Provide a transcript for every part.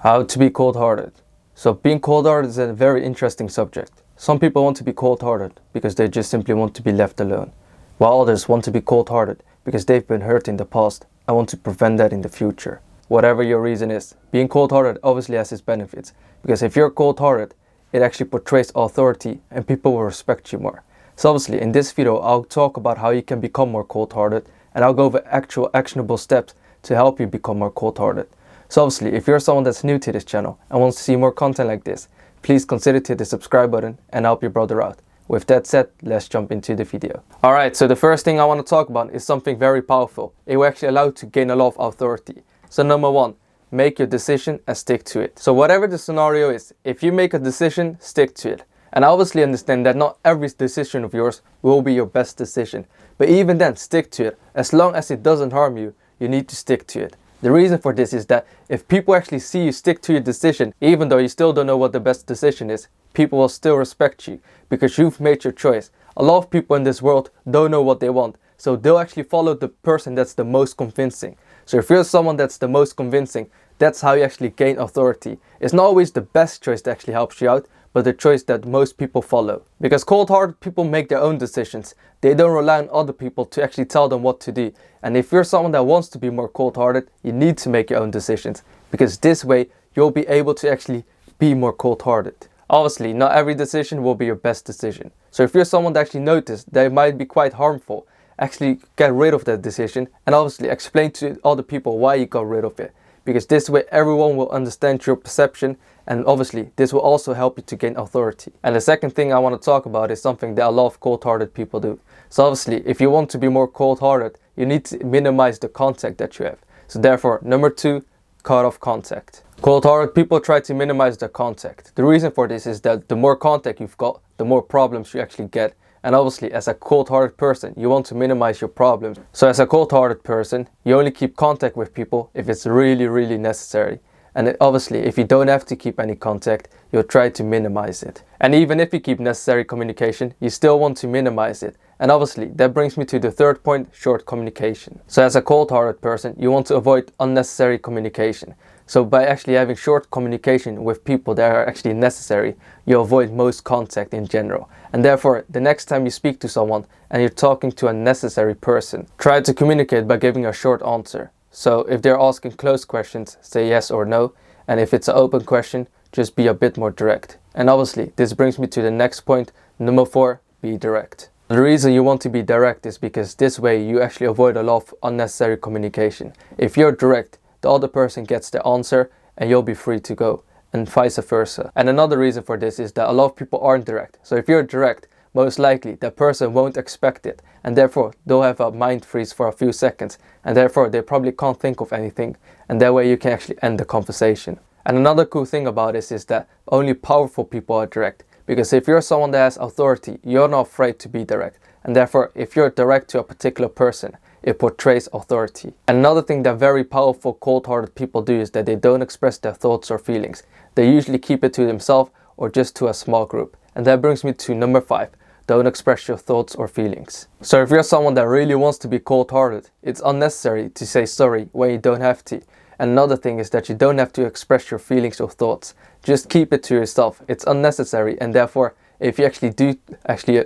How to be cold-hearted. So being cold-hearted is a very interesting subject. Some people want to be cold-hearted because they just simply want to be left alone, while others want to be cold-hearted because they've been hurt in the past and want to prevent that in the future. Whatever your reason is, being cold-hearted obviously has its benefits, because if you're cold-hearted, it actually portrays authority and people will respect you more. So obviously in this video I'll talk about how you can become more cold-hearted, and I'll go over actual actionable steps to help you become more cold-hearted. So obviously, if you're someone that's new to this channel and wants to see more content like this, please consider to hit the subscribe button and help your brother out. With that said, let's jump into the video. Alright, so the first thing I want to talk about is something very powerful. It will actually allow you to gain a lot of authority. So number one, make your decision and stick to it. So whatever the scenario is, if you make a decision, stick to it. And I obviously understand that not every decision of yours will be your best decision. But even then, stick to it. As long as it doesn't harm you, you need to stick to it. The reason for this is that if people actually see you stick to your decision, even though you still don't know what the best decision is, people will still respect you because you've made your choice. A lot of people in this world don't know what they want, so they'll actually follow the person that's the most convincing. So if you're someone that's the most convincing, that's how you actually gain authority. It's not always the best choice that actually helps you out, but the choice that most people follow. Because cold-hearted people make their own decisions. They don't rely on other people to actually tell them what to do. And if you're someone that wants to be more cold-hearted, you need to make your own decisions. Because this way, you'll be able to actually be more cold-hearted. Obviously, not every decision will be your best decision. So if you're someone that actually noticed that it might be quite harmful, actually get rid of that decision and obviously explain to other people why you got rid of it. Because this way everyone will understand your perception, and obviously this will also help you to gain authority. And the second thing I want to talk about is something that a lot of cold-hearted people do. So obviously if you want to be more cold-hearted, you need to minimize the contact that you have. So therefore, number two, cut off contact. Cold-hearted people try to minimize their contact. The reason for this is that the more contact you've got, the more problems you actually get. And obviously, as a cold-hearted person, you want to minimize your problems. So as a cold-hearted person, you only keep contact with people if it's really, really necessary. And obviously, if you don't have to keep any contact, you'll try to minimize it. And even if you keep necessary communication, you still want to minimize it. And obviously, that brings me to the third point, short communication. So as a cold-hearted person, you want to avoid unnecessary communication. So by actually having short communication with people that are actually necessary, you avoid most contact in general. And therefore, the next time you speak to someone and you're talking to a necessary person, try to communicate by giving a short answer. So if they're asking closed questions, say yes or no. And if it's an open question, just be a bit more direct. And obviously, this brings me to the next point, number four, be direct. The reason you want to be direct is because this way you actually avoid a lot of unnecessary communication. If you're direct, the other person gets the answer and you'll be free to go, and vice versa. And another reason for this is that a lot of people aren't direct. So if you're direct, most likely that person won't expect it, and therefore they'll have a mind freeze for a few seconds, and therefore they probably can't think of anything, and that way you can actually end the conversation. And another cool thing about this is that only powerful people are direct, because if you're someone that has authority, you're not afraid to be direct, and therefore if you're direct to a particular person, it portrays authority. And another thing that very powerful cold-hearted people do is that they don't express their thoughts or feelings. They usually keep it to themselves or just to a small group. And that brings me to number five, don't express your thoughts or feelings. So if you're someone that really wants to be cold-hearted, it's unnecessary to say sorry when you don't have to. And another thing is that you don't have to express your feelings or thoughts. Just keep it to yourself. It's unnecessary, and therefore if you actually do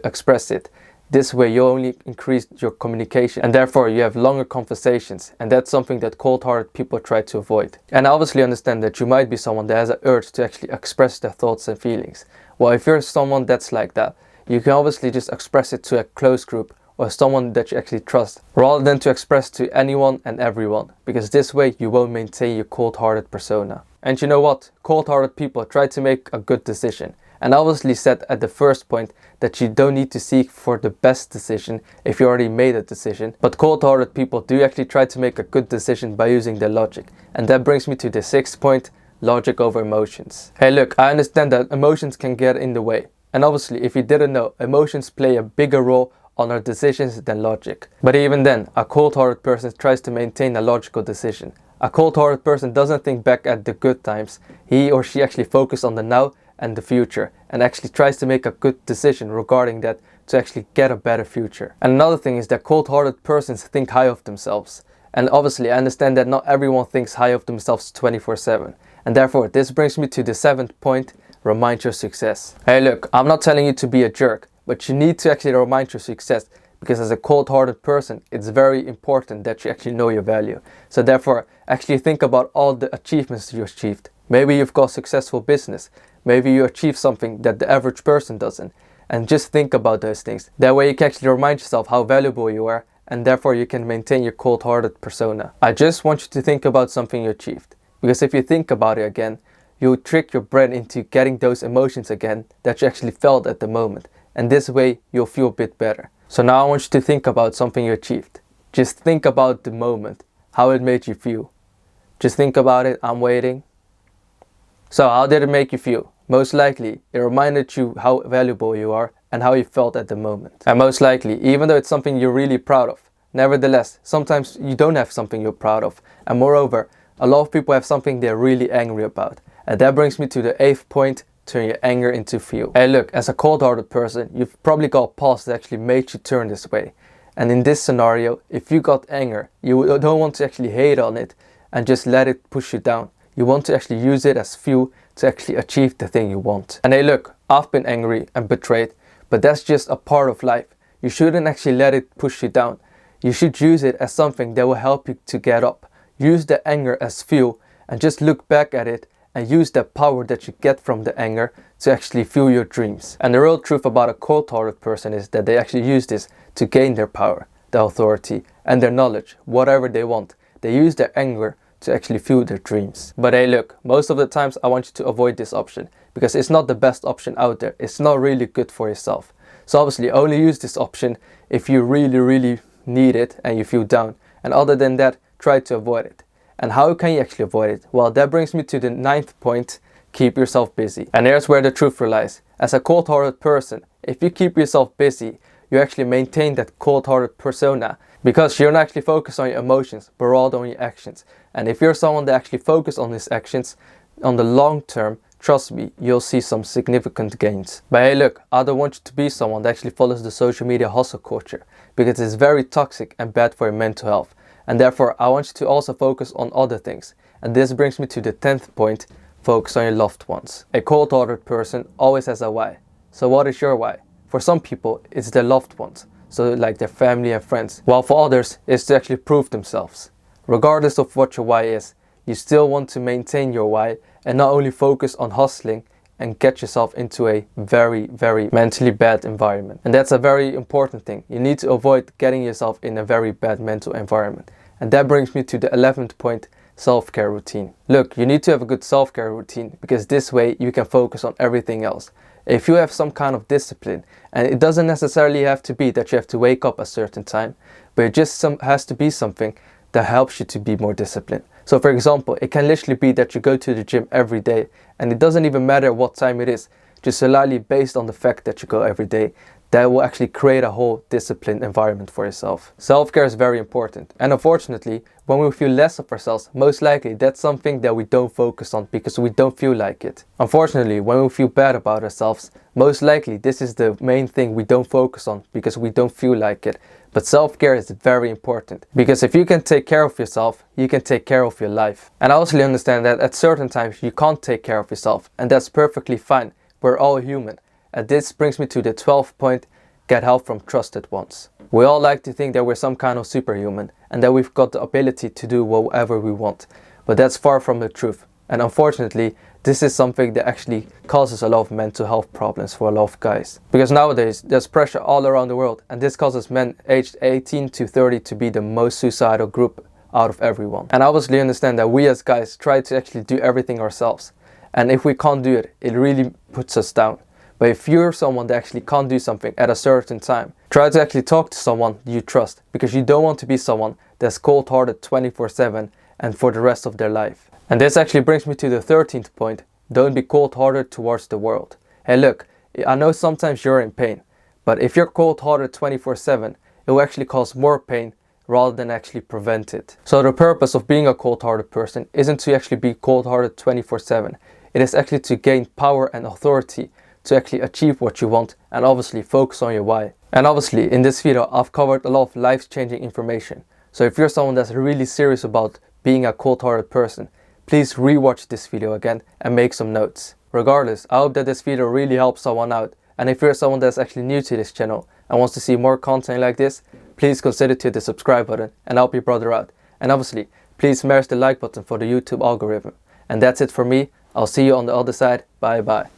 express it, this way you only increase your communication, and therefore you have longer conversations, and that's something that cold-hearted people try to avoid. And I obviously understand that you might be someone that has an urge to actually express their thoughts and feelings. Well, if you're someone that's like that, you can obviously just express it to a close group or someone that you actually trust, rather than to express to anyone and everyone, because this way you won't maintain your cold-hearted persona. And you know what? Cold-hearted people try to make a good decision. And I obviously said at the first point that you don't need to seek for the best decision if you already made a decision. But cold-hearted people do actually try to make a good decision by using their logic. And that brings me to the sixth point, logic over emotions. Hey look, I understand that emotions can get in the way. And obviously, if you didn't know, emotions play a bigger role on our decisions than logic. But even then, a cold-hearted person tries to maintain a logical decision. A cold-hearted person doesn't think back at the good times. He or she actually focuses on the now and the future, and actually tries to make a good decision regarding that to actually get a better future. And another thing is that cold-hearted persons think high of themselves. And obviously I understand that not everyone thinks high of themselves 24/7. And therefore, this brings me to the 7th point, remind your success. Hey look, I'm not telling you to be a jerk, but you need to actually remind your success, because as a cold-hearted person, it's very important that you actually know your value. So therefore, actually think about all the achievements you achieved. Maybe you've got successful business. Maybe you achieved something that the average person doesn't. And just think about those things. That way you can actually remind yourself how valuable you are, and therefore you can maintain your cold-hearted persona. I just want you to think about something you achieved. Because if you think about it again, you'll trick your brain into getting those emotions again that you actually felt at the moment. And this way you'll feel a bit better. So now I want you to think about something you achieved. Just think about the moment, how it made you feel. Just think about it. I'm waiting. So how did it make you feel? Most likely, it reminded you how valuable you are and how you felt at the moment. And most likely, even though it's something you're really proud of, nevertheless, sometimes you don't have something you're proud of. And moreover, a lot of people have something they're really angry about. And that brings me to the 8th point, turn your anger into fuel. Hey look, as a cold-hearted person, you've probably got a past that actually made you turn this way. And in this scenario, if you got anger, you don't want to actually hate on it and just let it push you down. You want to actually use it as fuel to actually achieve the thing you want. And hey look, I've been angry and betrayed, but that's just a part of life. You shouldn't actually let it push you down. You should use it as something that will help you to get up. Use the anger as fuel and just look back at it and use the power that you get from the anger to actually fuel your dreams. And the real truth about a cold-hearted person is that they actually use this to gain their power, their authority, and their knowledge, whatever they want. They use their anger to actually fuel their dreams. But hey look, most of the times I want you to avoid this option because it's not the best option out there. It's not really good for yourself. So obviously only use this option if you really need it and you feel down. And other than that, try to avoid it. And how can you actually avoid it? Well, that brings me to the 9th point, keep yourself busy. And here's where the truth lies. As a cold-hearted person, if you keep yourself busy, you actually maintain that cold-hearted persona because you're not actually focused on your emotions, but rather on your actions. And if you're someone that actually focuses on his actions, on the long term, trust me, you'll see some significant gains. But hey look, I don't want you to be someone that actually follows the social media hustle culture because it's very toxic and bad for your mental health. And therefore, I want you to also focus on other things. And this brings me to the 10th point, focus on your loved ones. A cold-hearted person always has a why. So what is your why? For some people, it's their loved ones. So like their family and friends. While for others, it's to actually prove themselves. Regardless of what your why is, you still want to maintain your why and not only focus on hustling and get yourself into a very mentally bad environment. And that's a very important thing. You need to avoid getting yourself in a very bad mental environment. And that brings me to the 11th point, self-care routine. Look, you need to have a good self-care routine because this way you can focus on everything else. If you have some kind of discipline, and it doesn't necessarily have to be that you have to wake up a certain time, but it just has to be something that helps you to be more disciplined. So for example, it can literally be that you go to the gym every day and it doesn't even matter what time it is, just solely based on the fact that you go every day. That will actually create a whole disciplined environment for yourself. Self-care is very important. And unfortunately, when we feel less of ourselves, most likely that's something that we don't focus on because we don't feel like it. Unfortunately, when we feel bad about ourselves, most likely this is the main thing we don't focus on because we don't feel like it. But self-care is very important because if you can take care of yourself, you can take care of your life. And I also understand that at certain times you can't take care of yourself, and that's perfectly fine. We're all human. And this brings me to the 12th point, get help from trusted ones. We all like to think that we're some kind of superhuman and that we've got the ability to do whatever we want. But that's far from the truth. And unfortunately, this is something that actually causes a lot of mental health problems for a lot of guys. Because nowadays, there's pressure all around the world, and this causes men aged 18 to 30 to be the most suicidal group out of everyone. And I obviously understand that we as guys try to actually do everything ourselves. And if we can't do it, it really puts us down. But if you're someone that actually can't do something at a certain time, try to actually talk to someone you trust, because you don't want to be someone that's cold-hearted 24/7 and for the rest of their life. And this actually brings me to the 13th point, don't be cold-hearted towards the world. Hey look, I know sometimes you're in pain, but if you're cold-hearted 24/7, it will actually cause more pain rather than actually prevent it. So the purpose of being a cold-hearted person isn't to actually be cold-hearted 24/7. It is actually to gain power and authority to actually achieve what you want, and obviously focus on your why. And obviously in this video I've covered a lot of life-changing information. So if you're someone that's really serious about being a cold-hearted person, please rewatch this video again and make some notes. Regardless, I hope that this video really helps someone out, and if you're someone that's actually new to this channel and wants to see more content like this, please consider to hit the subscribe button and help your brother out. And obviously, please smash the like button for the YouTube algorithm. And that's it for me. I'll see you on the other side. Bye bye.